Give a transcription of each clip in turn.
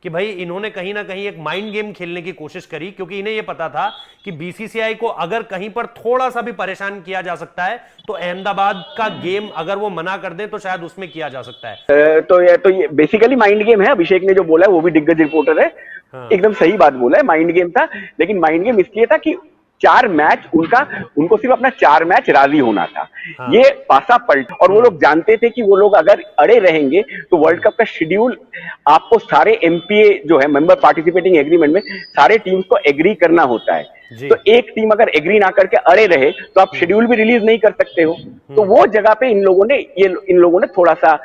कि भाई इन्होंने कहीं ना कहीं एक माइंड गेम खेलने की कोशिश करी, क्योंकि इन्हें यह पता था कि बीसीसीआई को अगर कहीं पर थोड़ा सा भी परेशान किया जा सकता है तो अहमदाबाद का गेम अगर वो मना कर दे तो शायद उसमें किया जा सकता है। तो ये बेसिकली माइंड गेम है। अभिषेक ने जो बोला है वो भी दिग्गज रिपोर्टर है, हाँ। एकदम सही बात बोला है, माइंड गेम था। लेकिन माइंड गेम इसलिए था कि 4 मैच उनको सिर्फ अपना 4 मैच राजी होना था। हाँ। ये पासा पलट, और वो लोग जानते थे कि वो लोग अगर अड़े रहेंगे तो वर्ल्ड कप का शेड्यूल आपको सारे एमपीए जो है, मेंबर पार्टिसिपेटिंग एग्रीमेंट में, सारे टीम्स को एग्री करना होता है। तो एक टीम अगर एग्री ना करके अड़े रहे तो आप शेड्यूल भी रिलीज नहीं कर सकते हो। तो वो जगह पे इन लोगों ने थोड़ा सा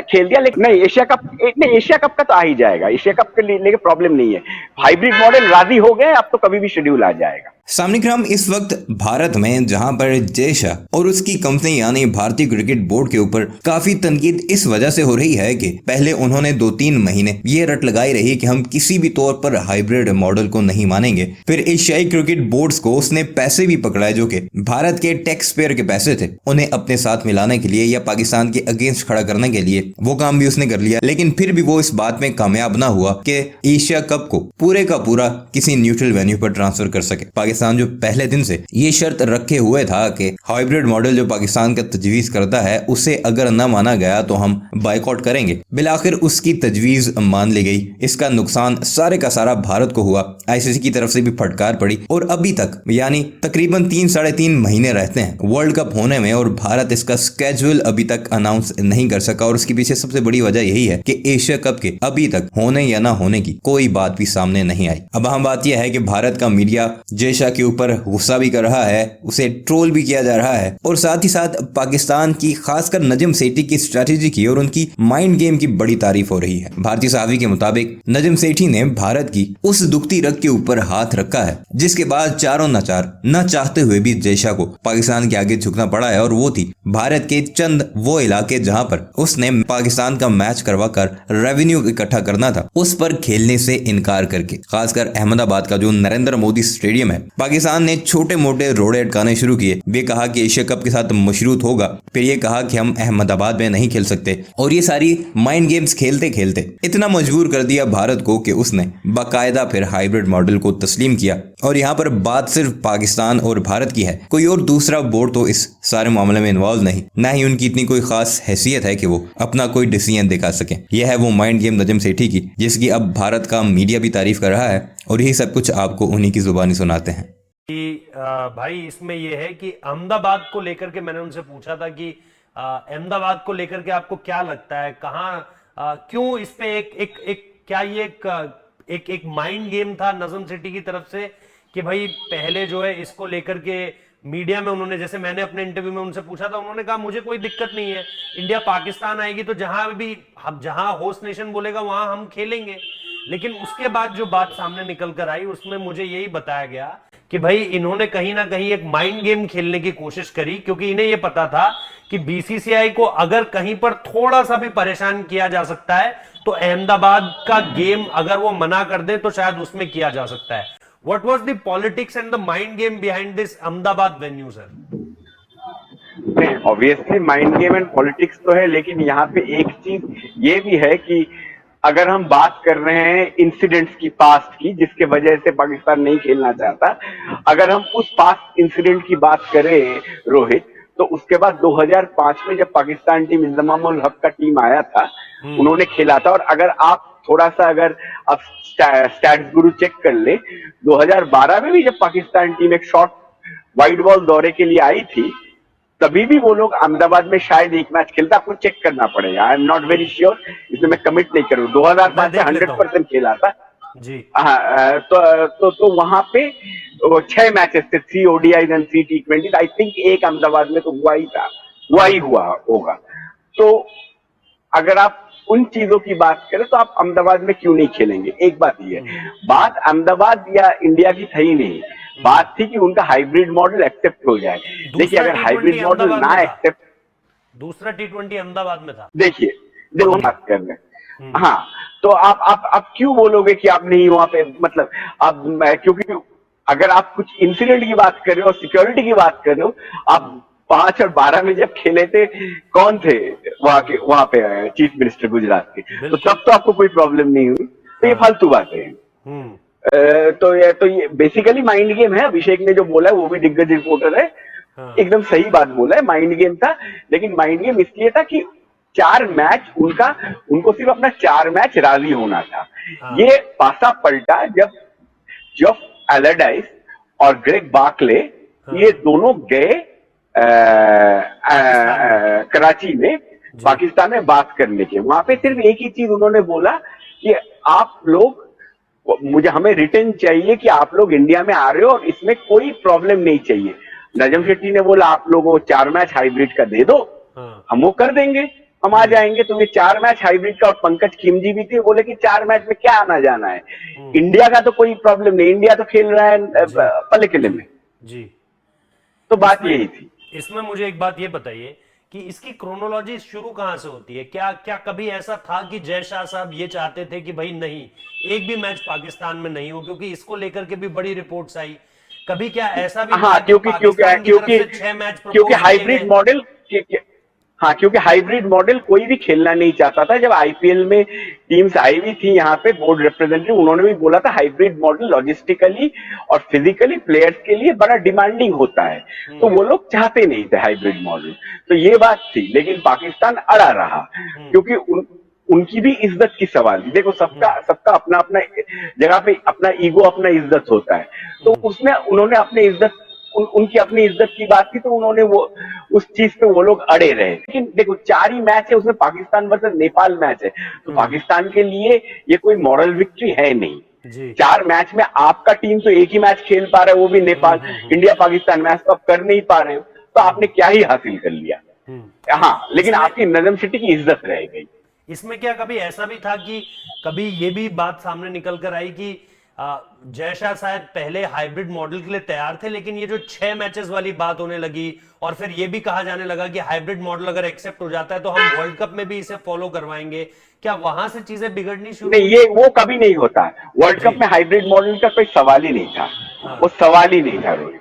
खेल दिया। लेकिन नहीं, एशिया कप का तो आ ही जाएगा। एशिया कप के लिए प्रॉब्लम नहीं है। हाइब्रिड मॉडल राजी हो गए, अब तो कभी भी शेड्यूल आ जाएगा। सामनिक्रम इस वक्त भारत में जहां पर जय शाह और उसकी कंपनी यानी भारतीय क्रिकेट बोर्ड के ऊपर काफी तनकीद इस वजह से हो रही है कि पहले उन्होंने 2-3 महीने ये रट लगाई रही कि हम किसी भी तौर पर हाइब्रिड मॉडल को नहीं मानेंगे। फिर एशियाई क्रिकेट बोर्ड्स को उसने पैसे भी पकड़ाए जो कि भारत के टैक्स पेयर के पैसे थे, उन्हें अपने साथ मिलाने के लिए या पाकिस्तान के अगेंस्ट खड़ा करने के लिए वो काम भी उसने कर लिया। लेकिन फिर भी वो इस बात में कामयाब ना हुआ कि एशिया कप को पूरे का पूरा किसी न्यूट्रल वेन्यू पर ट्रांसफर कर सके। पाकिस्तान जो पहले दिन से ये शर्त रखे हुए था कि हाइब्रिड मॉडल जो पाकिस्तान का तजवीज करता है उसे अगर न माना गया तो हम बाइकआउट करेंगे, बिलाखिर उसकी तजवीज मान ली गई। इसका नुकसान सारे का सारा भारत को हुआ। आईसीसी की तरफ से भी फटकार पड़ी और अभी तक यानी तकरीबन 3-3.5 महीने रहते हैं वर्ल्ड कप होने में और भारत इसका स्केड्यूल अभी तक अनाउंस नहीं कर सका। और उसके पीछे सबसे बड़ी वजह यही है कि एशिया कप के अभी तक होने या ना होने की कोई बात भी सामने नहीं आई। अब हम बात यह है कि भारत का मीडिया जय शाह के ऊपर गुस्सा भी कर रहा है, उसे ट्रोल भी किया जा रहा है और साथ ही साथ पाकिस्तान की खासकर नजम सेठी की स्ट्रेटेजी की और उनकी माइंड गेम की बड़ी तारीफ हो रही है। भारतीय सहाफ़ी के मुताबिक नजम सेठी ने भारत की उस दुखती रग के ऊपर हाथ रखा है जिसके बाद चारों नाचार न चाहते हुए भी जय शाह को पाकिस्तान के आगे झुकना पड़ा है। और वो थी भारत के चंद वो इलाके जहां पर उसने पाकिस्तान का मैच करवाकर रेवेन्यू इकट्ठा करना था, उस पर खेलने से इनकार करके। खासकर अहमदाबाद का जो नरेंद्र मोदी स्टेडियम है, पाकिस्तान ने छोटे मोटे रोड़े अटकाने शुरू किए। वे कहा कि एशिया कप के साथ मशरूत होगा, फिर ये कहा कि हम अहमदाबाद में नहीं खेल सकते। और ये सारी माइंड गेम्स खेलते खेलते इतना मजबूर कर दिया भारत को कि उसने बाकायदा फिर हाइब्रिड मॉडल को तस्लीम किया। और यहाँ पर बात सिर्फ पाकिस्तान और भारत की है, कोई और दूसरा बोर्ड तो इस सारे मामले में इन्वॉल्व नहीं, ना ही उनकी इतनी कोई खास हैसियत है कि वो अपना कोई डिसीजन दिखा सके। यह है वो माइंड गेम नजम सेठी की, जिसकी अब भारत का मीडिया भी तारीफ कर रहा है और यही सब कुछ आपको उन्हीं की जुबानी सुनाते हैं। कि भाई इसमें यह है कि अहमदाबाद को लेकर के मैंने उनसे पूछा था कि अहमदाबाद को लेकर के आपको क्या लगता है, कहाँ क्यों इस पे एक क्या ये एक माइंड गेम था नजम सेठी की तरफ से कि भाई पहले जो है इसको लेकर के मीडिया में उन्होंने, जैसे मैंने अपने इंटरव्यू में उनसे पूछा था, उन्होंने कहा मुझे कोई दिक्कत नहीं है, इंडिया पाकिस्तान आएगी तो जहां होस्ट नेशन बोलेगा वहां हम खेलेंगे। लेकिन उसके बाद जो बात सामने निकल कर आई उसमें मुझे यही बताया गया कि भाई इन्होंने कहीं ना कहीं एक माइंड गेम खेलने की कोशिश करी, क्योंकि इन्हें यह पता था कि बीसीसीआई को अगर कहीं पर थोड़ा सा भी परेशान किया जा सकता है तो अहमदाबाद का गेम अगर वो मना कर दे तो शायद उसमें किया जा सकता है। What was the politics and the mind game behind this Ahmedabad venue, sir? Obviously mind game and politics तो है, लेकिन यहाँ पे एक चीज ये भी है कि अगर हम बात कर रहे हैं इंसिडेंट्स की, पास्ट की, जिसके वजह से पाकिस्तान नहीं खेलना चाहता, अगर हम उस पास्ट इंसिडेंट की बात करें रोहित, तो उसके बाद 2005 में जब पाकिस्तान टीम इंजमामुल हक का टीम आया था, उन्होंने खेला था। और अगर आप थोड़ा सा अगर आप स्टैट्स गुरु चेक कर ले, 2012 में भी जब पाकिस्तान टीम एक शॉर्ट वाइड बॉल दौरे के लिए आई थी, तभी भी वो लोग अहमदाबाद में शायद एक मैच खेलता। आपको चेक करना पड़ेगा, I am not very sure, इसमें मैं कमिट नहीं करूँ। 2005 में 100% खेला था जी। हाँ, तो वहां पे 6 मैचेस थे, 3 ODIs and 3 T20। I think एक अहमदाबाद में तो हुआ ही था, हुआ ही हुआ होगा। तो अगर आप उन चीजों की बात करें तो आप अहमदाबाद में क्यों नहीं खेलेंगे? एक बात ये है, बात अहमदाबाद या इंडिया की थी नहीं, बात थी कि उनका हाइब्रिड मॉडल एक्सेप्ट हो जाए। देखिए अगर हाइब्रिड मॉडल ना एक्सेप्ट, दूसरा T20 अहमदाबाद में था। देखिए देखो बात कर रहे हैं, हाँ, तो आप क्यों बोलोगे कि आप नहीं वहां पे, मतलब आप, क्योंकि अगर आप कुछ इंसिडेंट की बात कर रहे हो, सिक्योरिटी की बात कर रहे हो, आप 5 और 12 में जब खेले थे, कौन थे वहां पे चीफ मिनिस्टर गुजरात के, तो तब तो आपको कोई प्रॉब्लम नहीं हुई। तो ये फालतू बातें हैं। तो ये बेसिकली माइंड गेम है। अभिषेक ने जो बोला है, वो भी दिग्गज रिपोर्टर है, एकदम सही बात बोला है, माइंड गेम था। लेकिन माइंड गेम इसलिए था कि 4 मैच उनको सिर्फ अपना 4 मैच राजी होना था। ये पासा पलटा जब जेफ एलरडाइस और ग्रेग बार्कले ये दोनों गए कराची में, पाकिस्तान में बात करने के। वहां पे सिर्फ एक ही चीज उन्होंने बोला कि आप लोग, हमें रिटर्न चाहिए कि आप लोग इंडिया में आ रहे हो और इसमें कोई प्रॉब्लम नहीं चाहिए। नजम शेट्टी ने बोला आप लोगों 4 मैच हाइब्रिड का दे दो, हम वो कर देंगे, हम आ जाएंगे। तो ये 4 मैच हाइब्रिड का, और पंकज खिमजी भी थे, बोले कि 4 मैच में क्या आना जाना है, इंडिया का तो कोई प्रॉब्लम नहीं, इंडिया तो खेल रहा है पल्ले किले में जी। तो बात यही थी। इसमें मुझे एक बात ये बताइए कि इसकी क्रोनोलॉजी शुरू कहां से होती है? क्या कभी ऐसा था कि जय शाह साहब ये चाहते थे कि भाई नहीं, एक भी मैच पाकिस्तान में नहीं हो, क्योंकि इसको लेकर के भी बड़ी रिपोर्ट्स आई, कभी क्या ऐसा भी? हाँ, क्योंकि हाइब्रिड मॉडल, हाँ, क्योंकि हाइब्रिड मॉडल कोई भी खेलना नहीं चाहता था। जब आईपीएल में टीम्स आई हुई थी यहाँ पे, बोर्ड रिप्रेजेंटेटिव, उन्होंने भी बोला था हाइब्रिड मॉडल लॉजिस्टिकली और फिजिकली प्लेयर्स के लिए बड़ा डिमांडिंग होता है, तो वो लोग चाहते नहीं थे हाइब्रिड मॉडल। तो ये बात थी, लेकिन पाकिस्तान अड़ा रहा, क्योंकि उनकी भी इज्जत की सवाल थी। देखो, सबका अपना अपना जगह पे अपना ईगो, अपना इज्जत होता है। तो उन्होंने अपनी इज्जत, उनकी अपनी इज्जत की बात की, तो उन्होंने वो उस चीज पे वो लोग अड़े रहे। लेकिन देखो, 4 ही मैच है, उसमें पाकिस्तान वर्सेस नेपाल मैच है, तो पाकिस्तान के लिए ये कोई मॉरल विक्ट्री है नहीं। 4 मैच में आपका टीम तो एक ही मैच खेल पा रहा है, वो भी नेपाल। इंडिया पाकिस्तान मैच तो आप कर नहीं पा रहे हो, तो आपने क्या ही हासिल कर लिया। हाँ, लेकिन आपकी नजम शेट्टी की इज्जत रह गई। इसमें क्या कभी ऐसा भी था कि कभी ये भी बात सामने निकल कर आई कि जय शाह शायद पहले हाइब्रिड मॉडल के लिए तैयार थे, लेकिन ये जो 6 मैचेस वाली बात होने लगी, और फिर ये भी कहा जाने लगा कि हाइब्रिड मॉडल अगर एक्सेप्ट हो जाता है तो हम वर्ल्ड कप में भी इसे फॉलो करवाएंगे, क्या वहां से चीजें बिगड़नी शुरू? नहीं, ये वो कभी नहीं होता। वर्ल्ड कप में हाइब्रिड मॉडल का कोई सवाल ही नहीं था। वो सवाल ही नहीं था रोहित।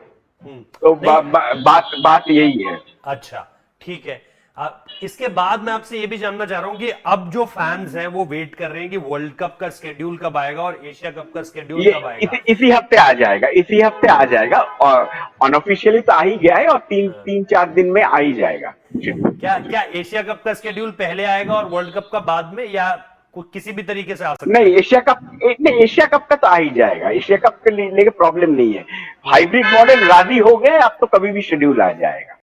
तो बात यही है। अच्छा, ठीक है। इसके बाद मैं आपसे ये भी जानना चाह रहा हूं कि अब जो फैंस हैं वो वेट कर रहे हैं कि वर्ल्ड कप का शेड्यूल कब आएगा और एशिया कप का शेड्यूल कब आएगा? इसी हफ्ते आ जाएगा और अनऑफिशियली तो आ ही गया है, और 3-4 दिन में आ ही जाएगा। क्या एशिया कप का शेड्यूल पहले आएगा और वर्ल्ड कप का बाद में, या किसी भी तरीके से आ सकता है? नहीं, एशिया कप का तो आ ही जाएगा। एशिया कप के लिए प्रॉब्लम नहीं है। हाइब्रिड मॉडल राजी हो गए, अब तो कभी भी शेड्यूल आ जाएगा।